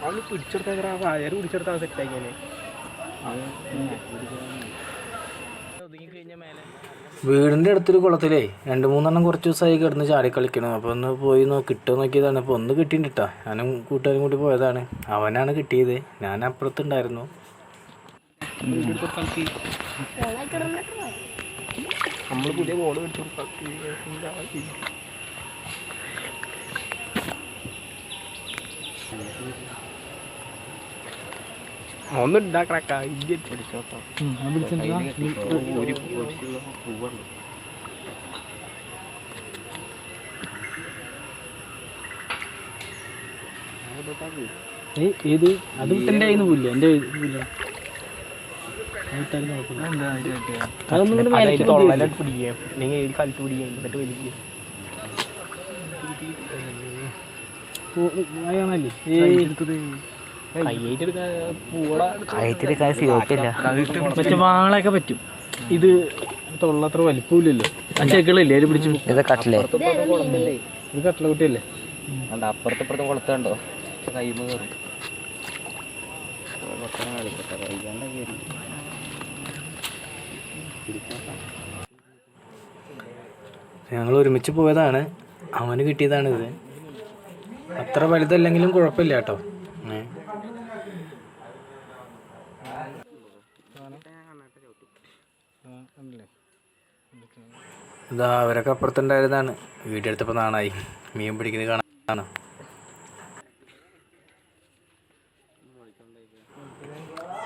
അവന് പിടിച്ചെടുത്താ വയറ് പിടിച്ചെടുത്താ സെറ്റാക്കിയാനെ. വീടിൻ്റെ അടുത്തൊരു കുളത്തിലേ 2-3 കുറച്ച് ദിവസമായി കിടന്ന് ചാടിക്കളിക്കണം. അപ്പോൾ ഒന്ന് പോയി കിട്ടുമോ നോക്കിയതാണ്. അപ്പോൾ ഒന്ന് കിട്ടിയിട്ടാ. ഞാനും കൂട്ടുകാരും കൂടി പോയതാണ്. അവനാണ് കിട്ടിയത്, ഞാൻ അപ്പുറത്തുണ്ടായിരുന്നു. നമ്മൾ പുതിയ ബോൾ വെച്ചു. ഒന്ന് ഉണ്ടാക്കണക്ക ഏത് അത് വിട്ടെൻ്റെ കയ്യിൽ നിന്ന് പോയില്ല. എൻ്റെ പിടിക്കുക അല്ലെങ്കിൽ കലത്ത് പിടിക്കുക എന്നിട്ട് വലിക്കുക. മറ്റേ വാളൊക്കെ പറ്റും. ഇത് തൊള്ളത്ര വലിപ്പമില്ലല്ലോ. ആ ചെക്കളില്ലേ അതിൽ പിടിച്ചു. ഇത് കട്ടല കുട്ടിയല്ലേ. അപ്പുറത്തപ്പുറത്തും കൊളുത്തുണ്ടോ കൈമ കയറും. ഞങ്ങൾ ഒരുമിച്ച് പോയതാണ്. അവന് കിട്ടിയതാണിത്. അത്ര വലുതല്ലെങ്കിലും കുഴപ്പമില്ല കേട്ടോ. ഇതാ അവരൊക്കെ അപ്പുറത്തുണ്ടായതാണ്. വീഡിയോ എടുത്തപ്പോൾ നാണായി. മീൻ പിടിക്കുന്നത് കാണാൻ.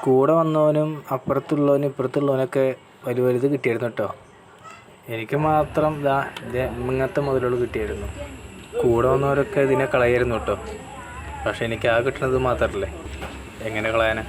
കൂടെ വന്നവനും അപ്പുറത്തുള്ളവനും ഇപ്പുറത്തുള്ളവനൊക്കെ വലുത് കിട്ടിയായിരുന്നു കേട്ടോ. എനിക്ക് മാത്രം ഇങ്ങനത്തെ മുതലുകൾ കിട്ടിയായിരുന്നു. കൂടെ വന്നവരൊക്കെ ഇതിനെ കളയായിരുന്നു കേട്ടോ. പക്ഷെ എനിക്ക് ആ കിട്ടുന്നത് മാത്രമല്ലേ, എങ്ങനെ കളയാനാ?